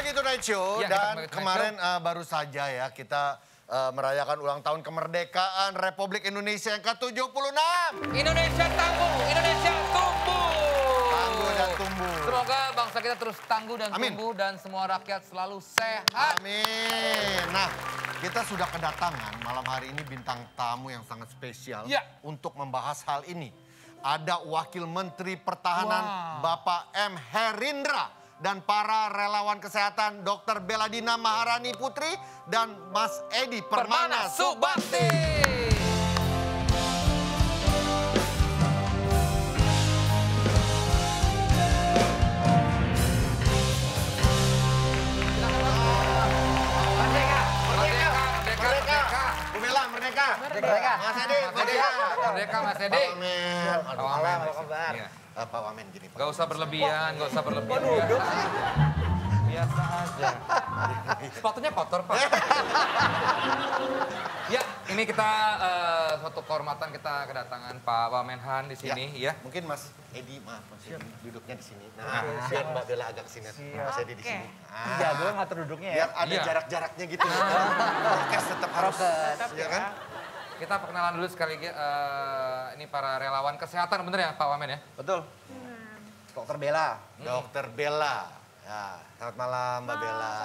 lagi Tonight Show Ya, dan kemarin baru saja ya kita merayakan ulang tahun kemerdekaan Republik Indonesia yang ke-76. Indonesia tangguh, Indonesia tumbuh. Tangguh dan tumbuh. Semoga bangsa kita terus tangguh dan tumbuh dan semua rakyat selalu sehat. Amin. Nah, kita sudah kedatangan malam hari ini bintang tamu yang sangat spesial untuk membahas hal ini. Ada Wakil Menteri Pertahanan Bapak M. Herindra. Dan para relawan kesehatan Dr. Beladina Maharani Putri dan Mas Edi Permana Subakti. Merdeka. Mas Edi, merdeka. Merdeka, Mas Edi. Pak Wamen, apa kabar? Pak Wamen gini, Pak. Gak usah berlebihan, gak usah berlebihan. Biasa aja. Sepatunya kotor, Pak. Ya, ini kita suatu kehormatan kita kedatangan Pak Wamenhan di sini ya. Mungkin Mas Edi, maaf Mas Edi, duduknya di sini. Nah, biar Mbak Bella agak kesini. Mas Edi di sini. Iya, gue ngatur duduknya ya. Biar ada jarak-jaraknya gitu. Prokes tetap harus. Ya kan? Kita perkenalan dulu sekali lagi, ini para relawan kesehatan, bener ya Pak Wamen ya? Betul. Dokter Bella. Dokter Bella. Ya, selamat malam Mbak Bella.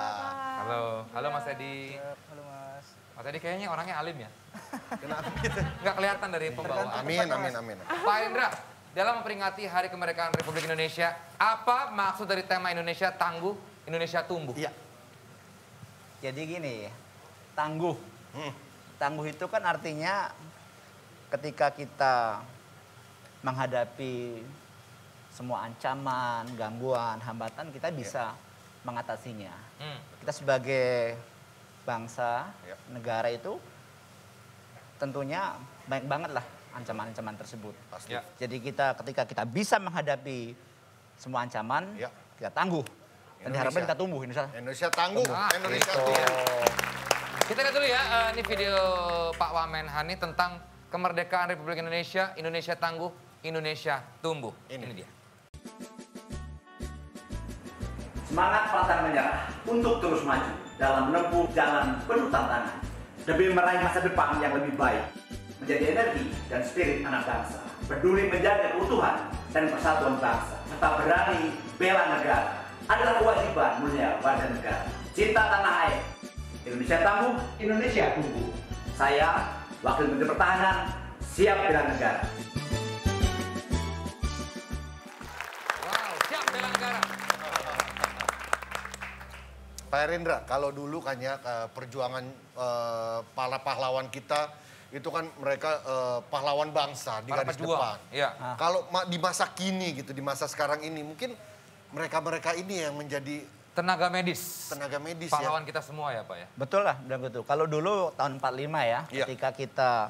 Halo, halo Mas Edi. Halo Mas. Mas Edi kayaknya orangnya alim ya? Kenapa gitu? Nggak kelihatan dari pembawaan. Amin. Pak Indra, dalam memperingati Hari Kemerdekaan Republik Indonesia, apa maksud dari tema Indonesia Tangguh, Indonesia Tumbuh? Iya. Jadi gini, tangguh. Tangguh itu kan artinya ketika kita menghadapi semua ancaman, gangguan, hambatan, kita bisa mengatasinya. Kita sebagai bangsa, negara itu tentunya banyak banget lah ancaman-ancaman tersebut. Pasti. Jadi ketika kita bisa menghadapi semua ancaman, kita tangguh. Dan diharapkan kita tumbuh. Indonesia tangguh, Indonesia tumbuh. Kita lihat dulu ya, ini video Pak Wamenhan ini tentang kemerdekaan Republik Indonesia, Indonesia tangguh, Indonesia tumbuh. Ini dia. Semangat pantang menyerah untuk terus maju dalam menempuh jalan penuh tantangan demi meraih masa depan yang lebih baik, menjadi energi dan spirit anak bangsa, peduli menjaga keutuhan dan persatuan bangsa, serta berani bela negara adalah kewajiban mulia warga negara. Cinta tanah air, Indonesia tangguh, Indonesia tumbuh. Saya, Wakil Menteri Pertahanan, siap bela negara. Wow, siap bela negara. Pak Herindra, kalau dulu kan ya perjuangan para pahlawan kita itu kan mereka pahlawan bangsa di garis depan. Iya. Kalau di masa kini gitu, di masa sekarang ini mungkin mereka ini yang menjadi Tenaga medis. Tenaga medis pahlawan kita semua ya Pak ya? Betul lah, bilang gitu. Kalau dulu tahun 45 ya, ketika kita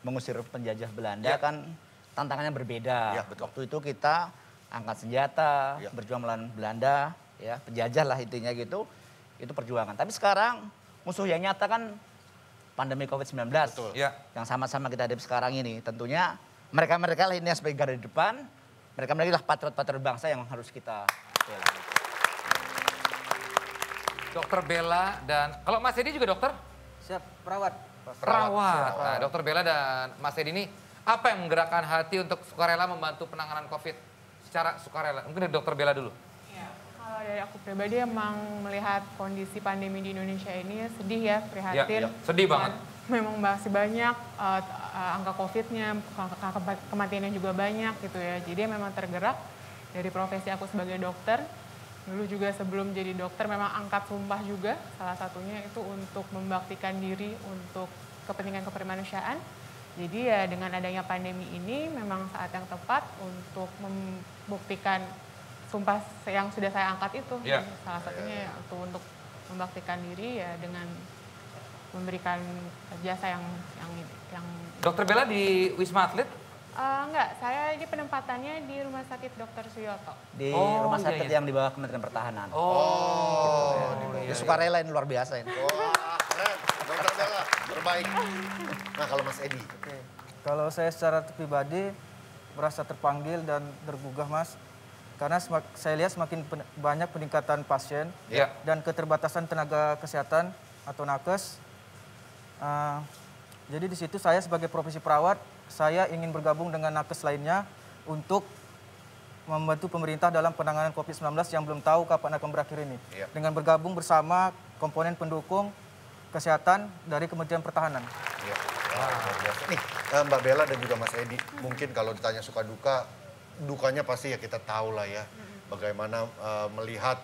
mengusir penjajah Belanda kan tantangannya berbeda. Waktu itu kita angkat senjata, berjuang melawan Belanda, ya penjajah lah intinya gitu. Itu perjuangan. Tapi sekarang musuh yang nyata kan pandemi COVID-19. Betul. Yang sama-sama kita hadapi sekarang ini. Tentunya mereka-mereka lah ini yang sebagai garda depan. Mereka-mereka lah patriot-patriot bangsa yang harus kita bela. Dokter Bella dan kalau Mas Edi juga dokter? Siap, perawat. Perawat. Nah, Dokter Bella dan Mas Edi ini apa yang menggerakkan hati untuk sukarela membantu penanganan COVID secara sukarela? Mungkin dari Dokter Bella dulu. Ya, kalau dari aku pribadi emang melihat kondisi pandemi di Indonesia ini sedih ya, prihatin. Sedih banget. Memang masih banyak angka COVID-nya, kematiannya juga banyak gitu ya. Jadi memang tergerak dari profesi aku sebagai dokter. Dulu juga sebelum jadi dokter memang angkat sumpah juga salah satunya itu untuk membaktikan diri untuk kepentingan kemanusiaan. Jadi ya dengan adanya pandemi ini memang saat yang tepat untuk membuktikan sumpah yang sudah saya angkat itu. Salah satunya itu untuk membaktikan diri ya dengan memberikan jasa yang Dokter Bella di Wisma Atlet? Enggak, saya ini penempatannya di Rumah Sakit Dr. Suyoto. Di rumah sakit yang di bawah Kementerian Pertahanan. Di sukarela ini luar biasa ini. Wah, keren. Dokter Bella, terbaik. Nah, kalau Mas Edi? Kalau saya secara pribadi merasa terpanggil dan tergugah Mas. Karena saya lihat semakin banyak peningkatan pasien dan keterbatasan tenaga kesehatan atau nakes. Jadi di situ saya sebagai profesi perawat, saya ingin bergabung dengan nakes lainnya untuk membantu pemerintah dalam penanganan COVID-19 yang belum tahu kapan akan berakhir ini. Dengan bergabung bersama komponen pendukung kesehatan dari Kementerian Pertahanan. Nih, Mbak Bella dan juga Mas Edi, mungkin kalau ditanya suka duka, dukanya pasti ya kita tahu lah ya. Bagaimana melihat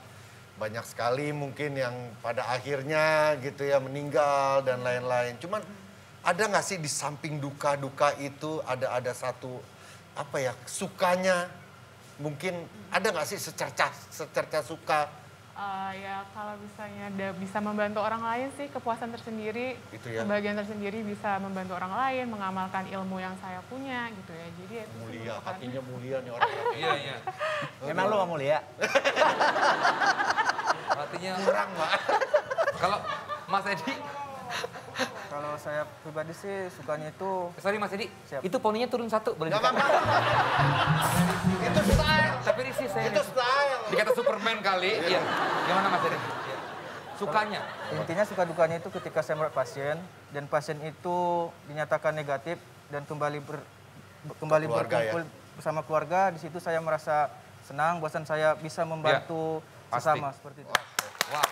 banyak sekali mungkin yang pada akhirnya gitu ya meninggal dan lain-lain. Cuman ada nggak sih di samping duka-duka itu ada satu apa ya sukanya? Mungkin ada nggak sih secerca suka? Ya kalau misalnya bisa membantu orang lain sih kepuasan tersendiri, gitu ya? kebahagiaan tersendiri bisa membantu orang lain, mengamalkan ilmu yang saya punya gitu ya. Jadi itu mulia, hatinya mulia nih orang. Iya. Memang lu gak mulia? Hatinya kurang, Mbak. Kalau Mas Edi? Kalau saya pribadi sih sukanya itu... Sorry Mas Edi, Siap. itu poninya turun 1, boleh Gak dikata? apa-apa. Itu style. Tapi risih saya. Itu style. Dikata Superman kali. Iya. Gimana Mas Edi? Sukanya? Intinya suka dukanya itu ketika saya merawat pasien dan pasien itu dinyatakan negatif dan kembali berkumpul bersama keluarga. Di situ saya merasa senang, bahwasan saya bisa membantu sesama seperti itu. Wow.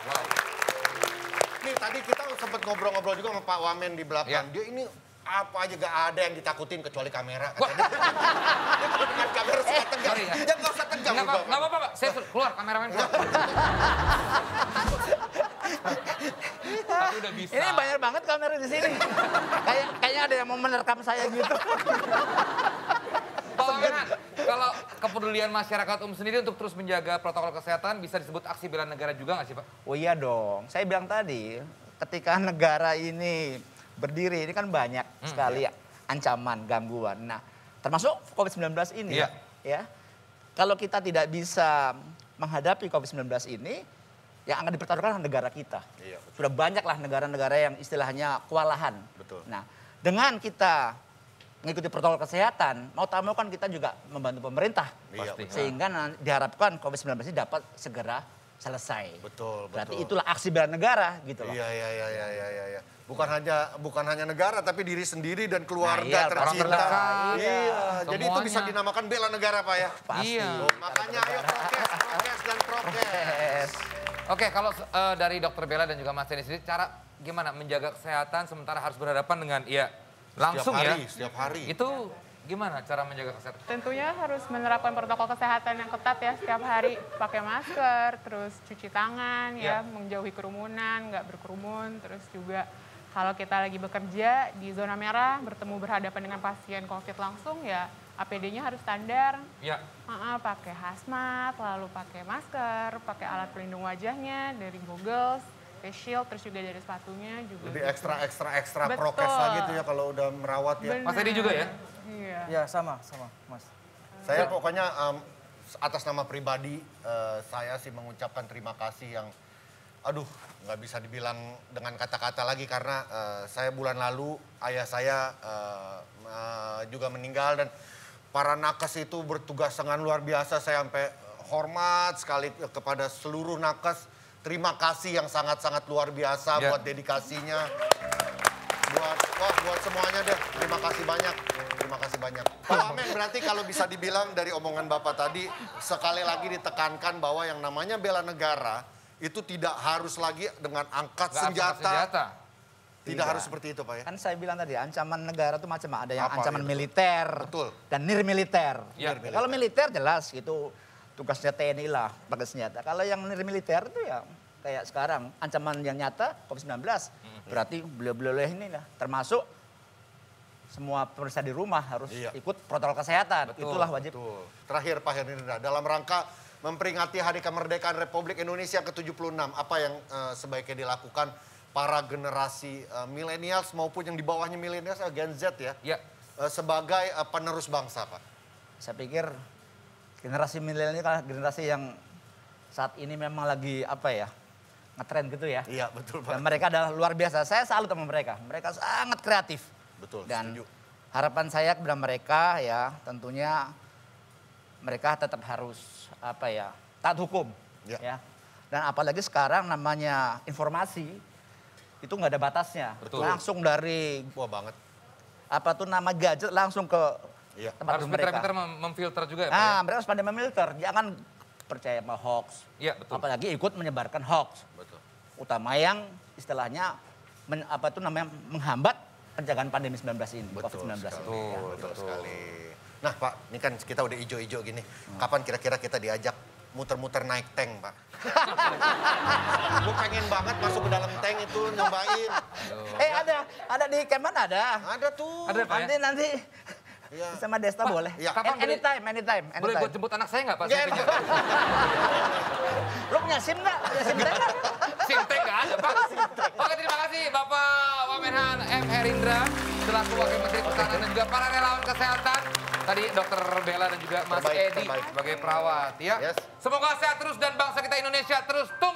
Nih tadi kita sempat ngobrol-ngobrol juga sama Pak Wamen di belakang. Dia ini apa aja gak ada yang ditakutin kecuali kamera. Dia kalau dengan kamera suka tegang. Sorry ya. Dia gak usah tegang. Nggak apa-apa, Pak. Saya keluar, kameramen keluar. Tapi udah bisa. Ini banyak banget kamera di sini. Kayaknya ada yang mau menerkam saya gitu. Pak Wamenhan, kalau kepedulian masyarakat sendiri untuk terus menjaga protokol kesehatan bisa disebut aksi bela negara juga nggak sih Pak? Oh iya dong, saya bilang tadi ketika negara ini berdiri ini kan banyak sekali ancaman, gangguan. Nah termasuk COVID-19 ini ya. Kalau kita tidak bisa menghadapi COVID-19 ini, yang akan dipertaruhkan negara kita. Iya, sudah banyaklah negara-negara yang istilahnya kewalahan. Betul. Nah dengan kita mengikuti protokol kesehatan, mau tak mau kan kita juga membantu pemerintah. Iya, sehingga diharapkan COVID-19 ini dapat segera selesai. Betul. Berarti itulah aksi bela negara gitu loh. Iya. Bukan hanya negara tapi diri sendiri dan keluarga orang tercinta. terdekat. Iya. Jadi itu Semuanya. bisa dinamakan bela negara Pak ya. Pasti. Iya. Makanya ayo prokes dan prokes. Oke, kalau dari Dokter Bella dan juga Mas Edi sendiri, cara gimana menjaga kesehatan sementara harus berhadapan dengan langsung setiap hari. Itu gimana cara menjaga kesehatan? tentunya harus menerapkan protokol kesehatan yang ketat ya setiap hari, pakai masker, terus cuci tangan ya, menjauhi kerumunan, nggak berkerumun, terus juga kalau kita lagi bekerja di zona merah bertemu berhadapan dengan pasien COVID langsung ya APD-nya harus standar. Iya. Pakai hazmat, lalu pakai masker, pakai alat pelindung wajahnya dari goggles, face shield, terus juga dari sepatunya juga. Lebih gitu. ekstra Betul. prokes lagi tuh ya kalau udah merawat ya. Benar. Mas Edi juga ya? Iya. Ya sama Mas. Saya pokoknya atas nama pribadi saya sih mengucapkan terima kasih yang nggak bisa dibilang dengan kata-kata lagi karena saya bulan lalu ayah saya juga meninggal dan para nakes itu bertugas dengan luar biasa. Saya sampai hormat sekali kepada seluruh nakes. Terima kasih yang sangat-sangat luar biasa buat dedikasinya. Buat semuanya deh. Terima kasih banyak. Pak Wamen, berarti kalau bisa dibilang dari omongan Bapak tadi, sekali lagi ditekankan bahwa yang namanya bela negara itu tidak harus lagi dengan angkat senjata. Tidak harus seperti itu Pak ya? Kan saya bilang tadi ancaman negara itu macam ada yang Apa ancaman itu? militer dan nirmiliter. Ya. Kalau militer jelas itu tugasnya TNI lah pakai senjata. Kalau yang nirmiliter itu ya kayak sekarang ancaman yang nyata COVID-19. Berarti beliau-beliau ini lah termasuk semua pemirsa di rumah harus ikut protokol kesehatan. Itulah wajib. Betul. Terakhir Pak Hernindra, dalam rangka memperingati Hari Kemerdekaan Republik Indonesia ke-76, apa yang sebaiknya dilakukan para generasi milenials maupun yang di bawahnya milenials, Gen Z ya, sebagai penerus bangsa Pak? Saya pikir generasi milenial ini kan generasi yang saat ini memang lagi ngetren gitu ya. Iya betul Pak. Dan mereka adalah luar biasa. Saya salut sama mereka. Mereka sangat kreatif. Betul, dan setuju. harapan saya kepada mereka ya tentunya mereka tetap harus taat hukum. Ya. Dan apalagi sekarang namanya informasi itu nggak ada batasnya. Betul. Langsung dari nama gadget langsung ke tempat harus mereka. pintar-pintar memfilter juga ya, Pak, ya? Mereka harus pandai memfilter. Jangan percaya sama hoax. Iya, betul. Apalagi ikut menyebarkan hoax. Betul. Utama yang istilahnya menghambat pencegahan pandemi 19 ini, COVID-19 ini. Betul sekali. Nah Pak, ini kan kita udah ijo-ijo gini. Kapan kira-kira kita diajak muter-muter naik tank, Pak? Gue pengen banget masuk ke dalam tank itu, nyobain. Ada di Kemen ada. Ada tuh. Ada, Pak, ya? Nanti sama Desta boleh. Ya. Kapan Anytime. Boleh buat jemput anak saya nggak, Pak? Ya, Lu punya SIM nggak? Punya SIM tank nggak? SIM tank nggak ada, Pak. Oke, terima kasih Bapak Wamenhan M. Herindra selaku Wakil Menteri Pertahanan dan juga para relawan kesehatan. Tadi Dr. Bella dan juga Mas Edi sebagai perawat. Ya. Yes. Semoga sehat terus dan bangsa kita Indonesia terus tumbuh.